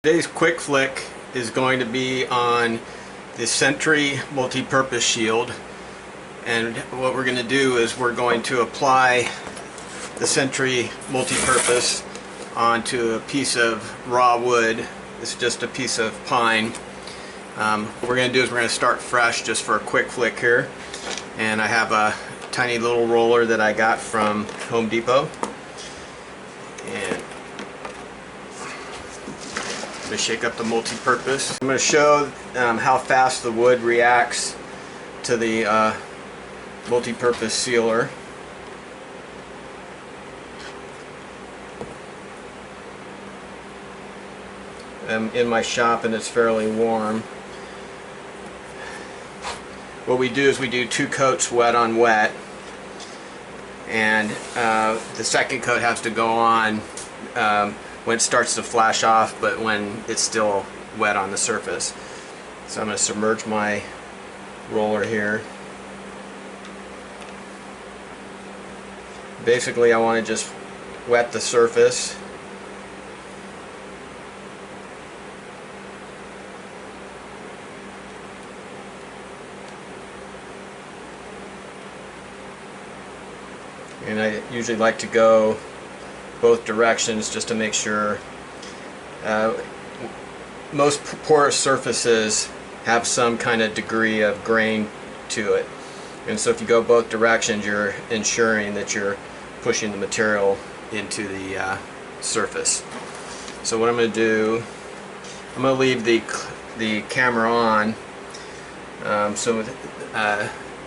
Today's quick flick is going to be on the Sentry Multi-Purpose Shield, and what we're going to do is we're going to apply the Sentry Multi-Purpose onto a piece of raw wood. It's just a piece of pine. What we're going to do is we're going to start fresh just for a quick flick here, and I have a tiny little roller that I got from Home Depot, and to shake up the multi-purpose. I'm going to show how fast the wood reacts to the multi-purpose sealer. I'm in my shop and it's fairly warm. What we do is we do 2 coats wet on wet, and the second coat has to go on when it starts to flash off, but when it's still wet on the surface. So I'm going to submerge my roller here. Basically, I want to just wet the surface. And I usually like to go both directions just to make sure. Most porous surfaces have some kind of degree of grain to it, and so if you go both directions, you're ensuring that you're pushing the material into the surface. So what I'm going to do, I'm going to leave the camera on so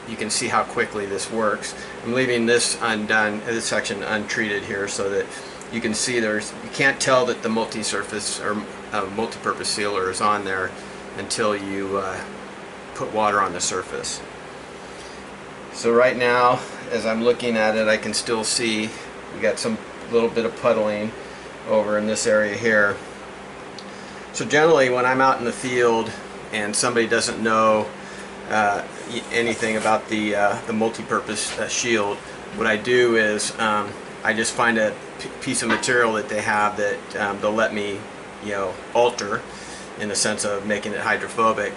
you can see how quickly this works. I'm leaving this undone, this section untreated here, so that you can see you can't tell that the multi-surface or multi-purpose sealer is on there until you put water on the surface. So right now, as I'm looking at it, I can still see we got some little bit of puddling over in this area here. So generally, when I'm out in the field and somebody doesn't know anything about the multi-purpose shield, what I do is I just find a piece of material that they have that they'll let me, alter in the sense of making it hydrophobic,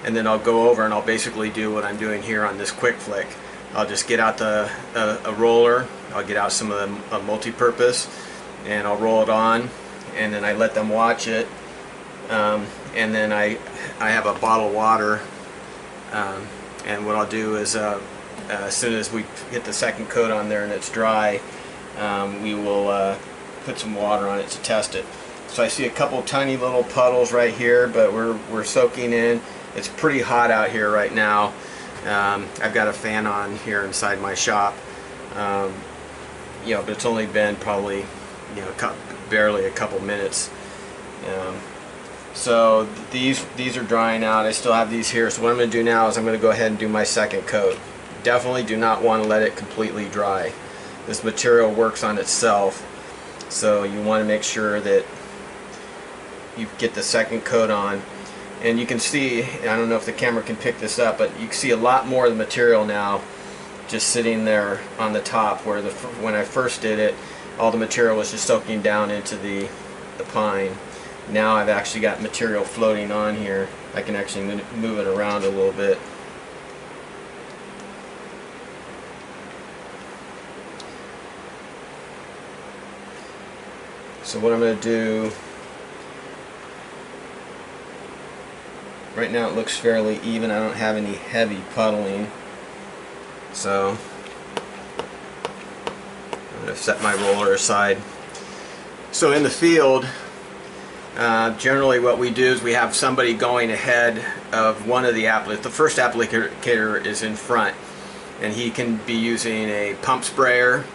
and then I'll go over and I'll basically do what I'm doing here on this quick flick. I'll just get out a roller, I'll get out some of the multi-purpose, and I'll roll it on, and then I let them watch it, and then I have a bottle of water. And what I'll do is as soon as we get the second coat on there and it's dry, we will put some water on it to test it. So I see a couple tiny little puddles right here, but we're soaking in. It's pretty hot out here right now. I've got a fan on here inside my shop, but it's only been probably barely a couple minutes. So these are drying out. I still have these here, so what I'm going to do now is I'm going to go ahead and do my second coat. Definitely do not want to let it completely dry. This material works on itself, so you want to make sure that you get the second coat on. And you can see, I don't know if the camera can pick this up, but you can see a lot more of the material now just sitting there on the top, where when I first did it, all the material was just soaking down into the pine. Now I've actually got material floating on here. I can actually move it around a little bit. So what I'm going to do, right now it looks fairly even. I don't have any heavy puddling. So I'm going to set my roller aside. So in the field, generally what we do is we have somebody going ahead of one of the applicators. The first applicator is in front, and he can be using a pump sprayer.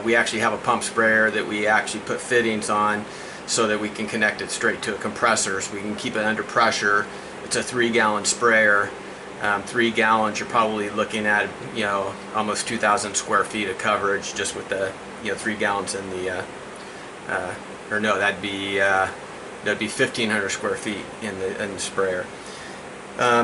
We actually have a pump sprayer that we actually put fittings on so that we can connect it straight to a compressor, so we can keep it under pressure. It's a 3-gallon sprayer. 3 gallons, you're probably looking at almost 2,000 square feet of coverage just with the 3 gallons in the or no, that'd be 1,500 square feet in the sprayer.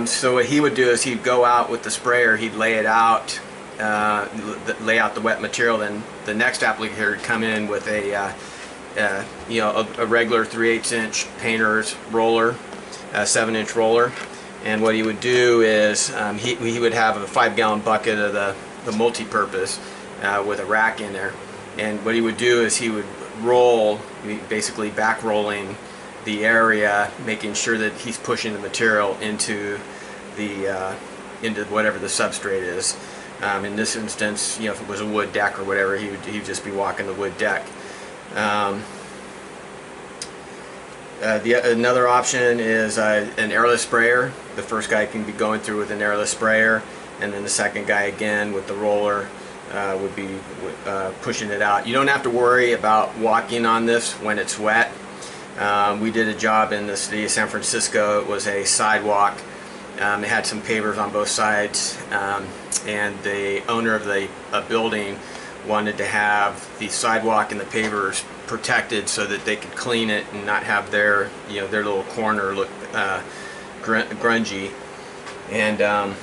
So what he would do is he'd go out with the sprayer, he'd lay it out, lay out the wet material, then the next applicator would come in with a you know, a regular 3/8 inch painter's roller, a 7-inch roller. And what he would do is he would have a 5-gallon bucket of the multi-purpose with a rack in there. And what he would do is he would roll, basically back rolling the area, making sure that he's pushing the material into whatever the substrate is. In this instance, you know, if it was a wood deck or whatever, he'd just be walking the wood deck. Another option is an airless sprayer. The first guy can be going through with an airless sprayer, and then the second guy again with the roller would be pushing it out. You don't have to worry about walking on this when it's wet. We did a job in the city of San Francisco. It was a sidewalk. It had some pavers on both sides, and the owner of the building wanted to have the sidewalk and the pavers protected so that they could clean it and not have their, you know, their little corner look grungy. And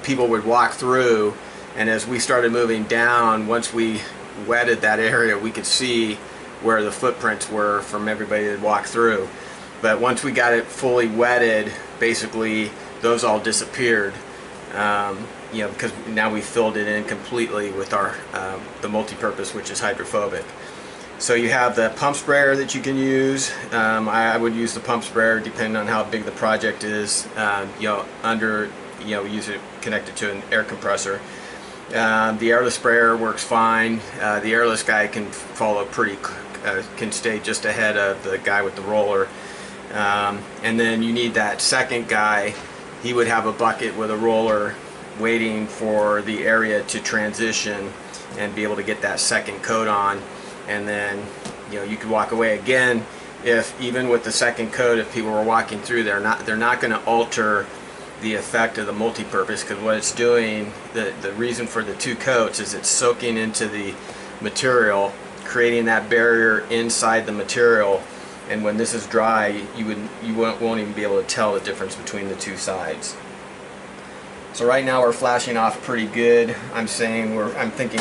people would walk through, and as we started moving down, once we wetted that area, we could see where the footprints were from everybody that walked through. But once we got it fully wetted, basically those all disappeared. You know, because now we filled it in completely with our the multi-purpose, which is hydrophobic. So you have the pump sprayer that you can use. I would use the pump sprayer depending on how big the project is. You know, use it connected to an air compressor. The airless sprayer works fine. The airless guy can follow can stay just ahead of the guy with the roller. And then you need that second guy. He would have a bucket with a roller waiting for the area to transition and be able to get that second coat on. And then, you know, you could walk away again. If even with the second coat, if people were walking through, they're not going to alter the effect of the multi-purpose, because what it's doing, the reason for the 2 coats is it's soaking into the material, creating that barrier inside the material. And when this is dry, you won't even be able to tell the difference between the 2 sides. So right now we're flashing off pretty good. I'm thinking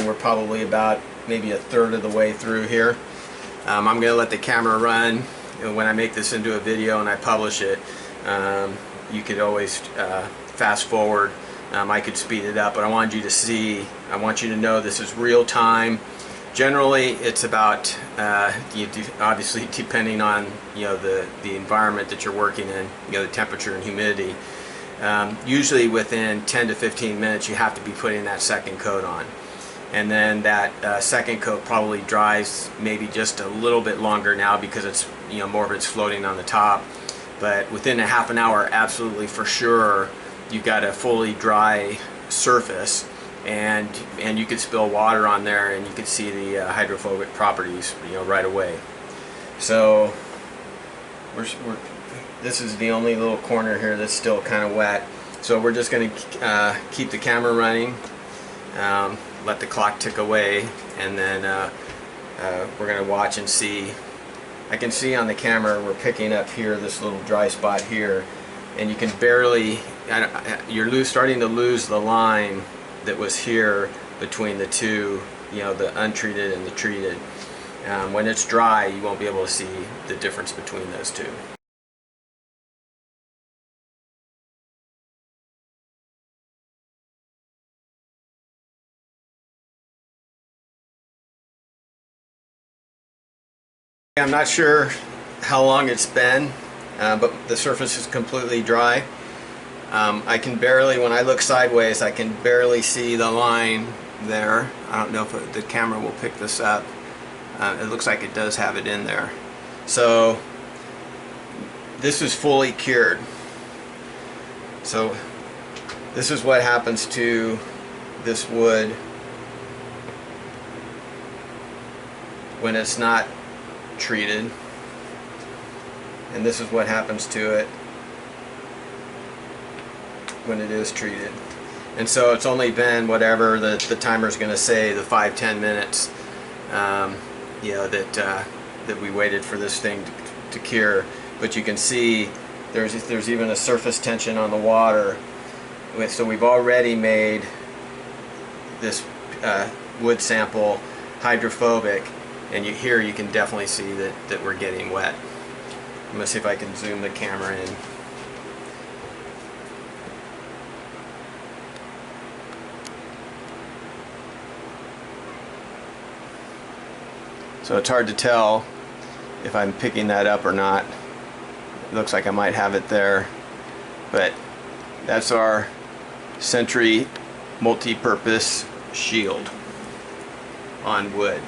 we're probably about maybe 1/3 of the way through here. I'm going to let the camera run. When I make this into a video and I publish it, you could always fast forward. I could speed it up, but I want you to know this is real time. Generally, it's about, obviously depending on, you know, the environment that you're working in, you know, the temperature and humidity. Usually within 10 to 15 minutes you have to be putting that second coat on. And then that second coat probably dries maybe just a little bit longer now because it's, you know, more of it's floating on the top. But within a half an hour, absolutely for sure, you got a fully dry surface, and you could spill water on there and you could see the hydrophobic properties, you know, right away. So this is the only little corner here that's still kind of wet. So we're just going to keep the camera running, let the clock tick away, and then we're going to watch and see. I can see on the camera we're picking up here this little dry spot here, and you can barely, you're starting to lose the line that was here between the two, you know, the untreated and the treated. When it's dry, you won't be able to see the difference between those two. I'm not sure how long it's been, but the surface is completely dry. I can barely, when I look sideways, I can barely see the line there. I don't know if the camera will pick this up. It looks like it does have it in there. So this is fully cured. So this is what happens to this wood when it's not treated, and this is what happens to it when it is treated. And so it's only been whatever the timer's going to say, the 5-10 minutes, you know, that we waited for this thing to cure. But you can see there's even a surface tension on the water. So we've already made this wood sample hydrophobic. And here you can definitely see that we're getting wet. I'm going to see if I can zoom the camera in. So it's hard to tell if I'm picking that up or not. It looks like I might have it there, but that's our Sentry Multi-Purpose Shield on wood.